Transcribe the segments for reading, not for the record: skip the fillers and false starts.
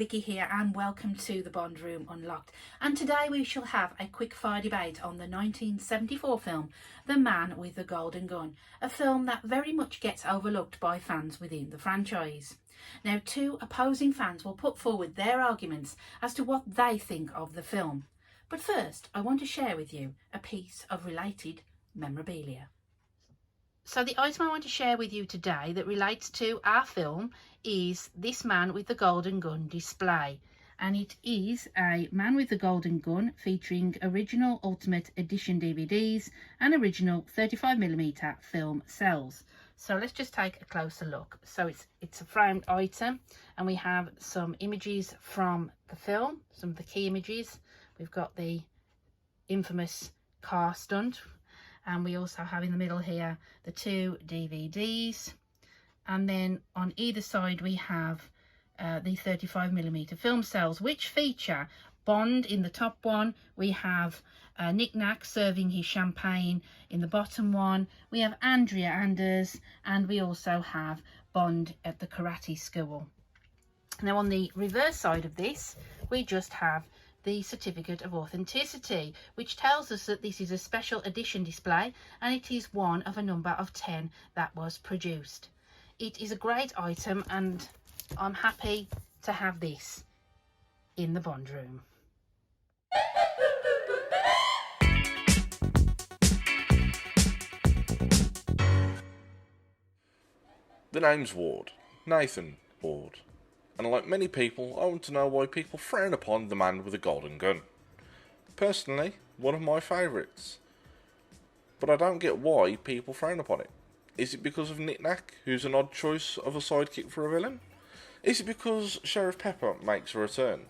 Vicky here and welcome to the Bond Room Unlocked, and today we shall have a quick fire debate on the 1974 film The Man with the Golden Gun, a film that very much gets overlooked by fans within the franchise. Now, two opposing fans will put forward their arguments as to what they think of the film. But first, I want to share with you a piece of related memorabilia. So the item I want to share with you today that relates to our film is this Man with the Golden Gun display. And it is a Man with the Golden Gun featuring original Ultimate Edition DVDs and original 35mm film cells. So let's just take a closer look. So it's a framed item, and we have some images from the film, some of the key images. We've got the infamous car stunt, and we also have in the middle here the two DVDs, and then on either side we have the 35mm film cells, which feature Bond in the top one. We have Nick Nack serving his champagne in the bottom one. We have Andrea Anders, and we also have Bond at the karate school. Now on the reverse side of this, we just have the certificate of authenticity, which tells us that this is a special edition display and it is one of a number of 10 that was produced. It is a great item, and I'm happy to have this in the Bond room. The name's Ward, Nathan Ward, and like many people, I want to know why people frown upon the Man with a Golden Gun. Personally, one of my favourites. But I don't get why people frown upon it. Is it because of Nick Nack, who's an odd choice of a sidekick for a villain? Is it because Sheriff Pepper makes a return?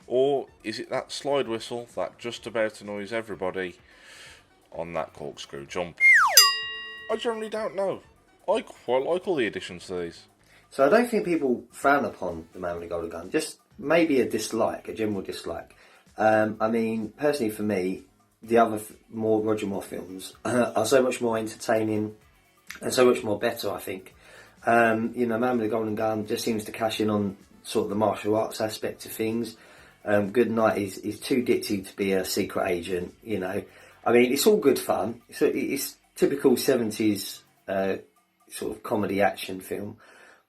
Or is it that slide whistle that just about annoys everybody on that corkscrew jump? I generally don't know. I quite like all the additions to these. So I don't think people frown upon the Man with the Golden Gun, just maybe a dislike, a general dislike. I mean, personally for me, the other more Roger Moore films are so much more entertaining and so much more better, I think. Man with the Golden Gun just seems to cash in on sort of the martial arts aspect of things. Goodnight is too ditzy to be a secret agent, I mean, it's all good fun. It's typical 70s sort of comedy action film,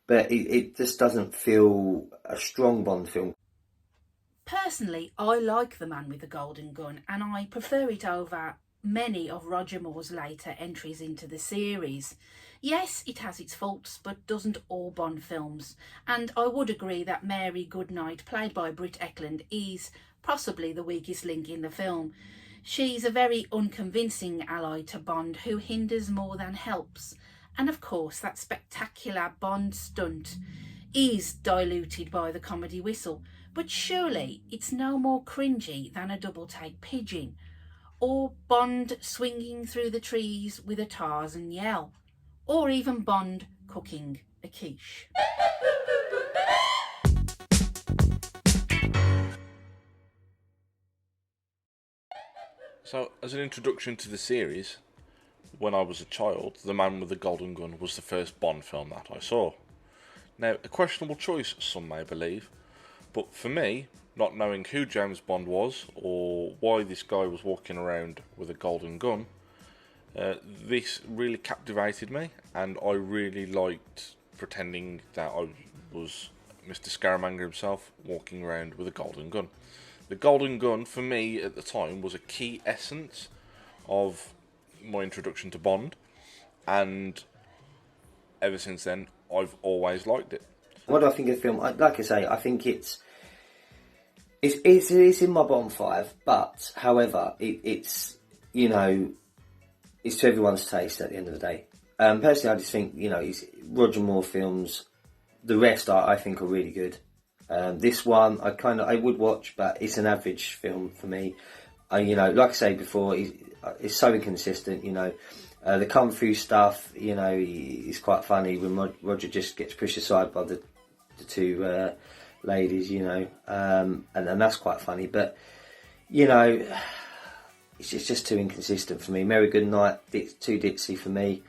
but it just doesn't feel a strong Bond film. Personally, I like The Man with the Golden Gun, and I prefer it over many of Roger Moore's later entries into the series. Yes, it has its faults, but doesn't all Bond films, and I would agree that Mary Goodnight, played by Britt Ekland, is possibly the weakest link in the film. She's a very unconvincing ally to Bond who hinders more than helps, and of course that spectacular Bond stunt is diluted by the comedy whistle, but surely it's no more cringy than a double take pigeon, or Bond swinging through the trees with a Tarzan yell, or even Bond cooking a quiche. So, as an introduction to the series, when I was a child, The Man with the Golden Gun was the first Bond film that I saw. Now, a questionable choice, some may believe, but for me, not knowing who James Bond was or why this guy was walking around with a golden gun, this really captivated me, and I really liked pretending that I was Mr. Scaramanga himself walking around with a golden gun. The golden gun, for me at the time, was a key essence of my introduction to Bond, and ever since then, I've always liked it. What do I think of the film? Like I say, I think it's in my bottom 5, but however, it's to everyone's taste at the end of the day. Personally, I just think it's Roger Moore films. The rest I think are really good. This one I would watch, but it's an average film for me. Like I say before, it's so inconsistent. The kung fu stuff, is quite funny when Roger just gets pushed aside by the two ladies, and that's quite funny. But it's just too inconsistent for me. Mary Goodnight, it's too ditzy for me.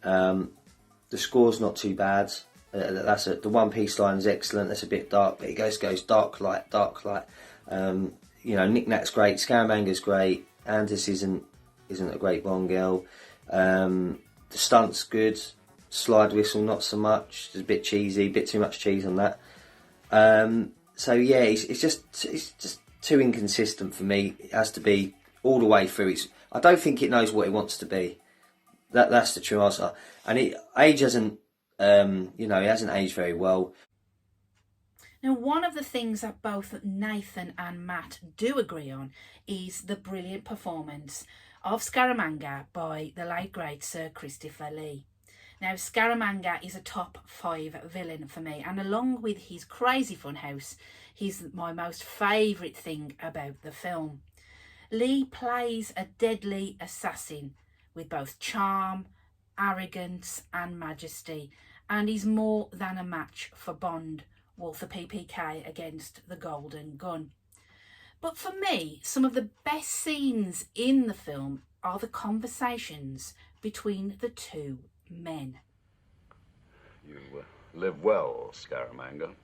The score's not too bad. The One Piece line is excellent. That's a bit dark, but it goes dark light, dark light. Nick Nat's great. Scaramanga's great. Andis isn't a great Bond girl. The stunt's good. Slide whistle, not so much. It's a bit cheesy, a bit too much cheese on that. It's just too inconsistent for me. It has to be all the way through. I don't think it knows what it wants to be. That's the true answer. And it hasn't aged very well. Now, one of the things that both Nathan and Matt do agree on is the brilliant performance of Scaramanga by the late great Sir Christopher Lee. Now, Scaramanga is a top 5 villain for me, and along with his crazy funhouse, he's my most favourite thing about the film. Lee plays a deadly assassin with both charm, arrogance and majesty, and is more than a match for Bond, Walther PPK against the Golden Gun. But for me, some of the best scenes in the film are the conversations between the two men. You live well, Scaramanga.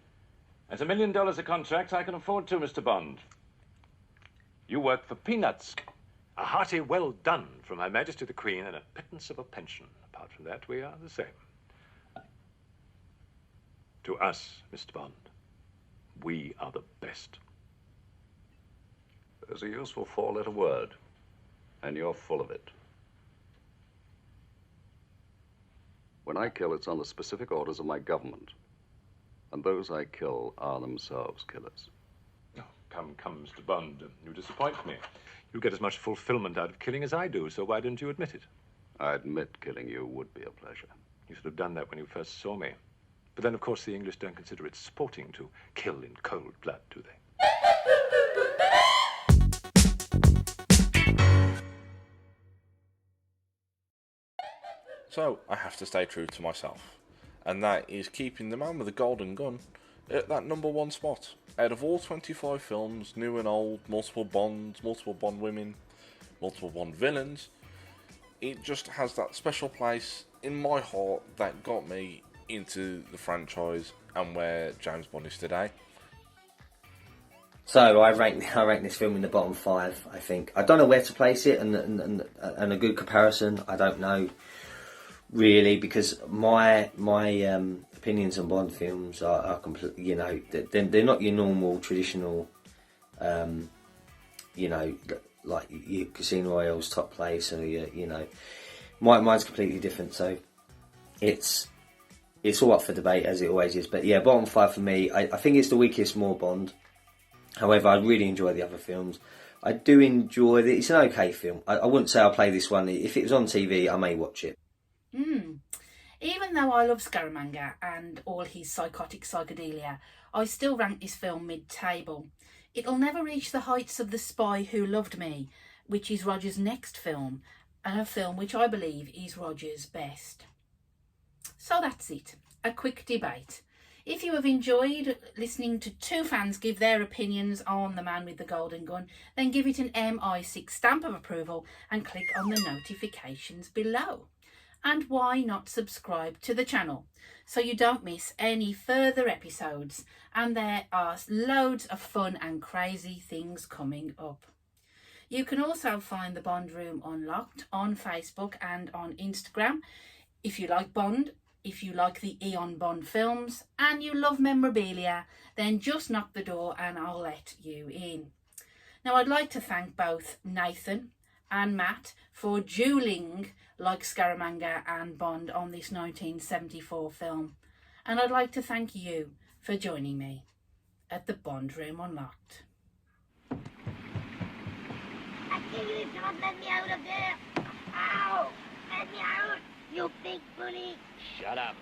At $1 million a contract, I can afford to, Mr. Bond. You work for peanuts. A hearty well done from Her Majesty the Queen and a pittance of a pension. Apart from that, we are the same. To us, Mr. Bond, we are the best. There's a useful 4-letter word, and you're full of it. When I kill, it's on the specific orders of my government. And those I kill are themselves killers. Oh, come, Mr. Bond, you disappoint me. You get as much fulfillment out of killing as I do, so why didn't you admit it? I admit killing you would be a pleasure. You should have done that when you first saw me. But then, of course, the English don't consider it sporting to kill in cold blood, do they? So I have to stay true to myself, and that is keeping The Man with the Golden Gun at that number 1 spot. Out of all 25 films, new and old, multiple Bonds, multiple Bond women, multiple Bond villains, it just has that special place in my heart that got me into the franchise and where James Bond is today. So I rank this film in the bottom 5. I think I don't know where to place it, and a good comparison, I don't know really, because my opinions on Bond films are completely, they're not your normal traditional, like your Casino Royale's top place, or mine's completely different. So it's all up for debate, as it always is. But yeah, bottom 5 for me. I think it's the weakest more Bond. However, I really enjoy the other films. I do enjoy it's an okay film. I wouldn't say I'll play this one. If it was on TV, I may watch it. Even though I love Scaramanga and all his psychotic psychedelia, I still rank this film mid-table. It'll never reach the heights of The Spy Who Loved Me, which is Roger's next film, and a film which I believe is Roger's best. So that's it, a quick debate. If you have enjoyed listening to two fans give their opinions on The Man with the Golden Gun, then give it an MI6 stamp of approval and click on the notifications below. And why not subscribe to the channel so you don't miss any further episodes, and there are loads of fun and crazy things coming up. You can also find the Bond Room Unlocked on Facebook and on Instagram. If you like Bond, if you like the Eon Bond films and you love memorabilia, then just knock the door and I'll let you in. Now, I'd like to thank both Nathan and Matt for dueling like Scaramanga and Bond on this 1974 film. And I'd like to thank you for joining me at the Bond Room Unlocked. I tell you, don't let me out of there. Ow! Let me out, you big bully. Shut up.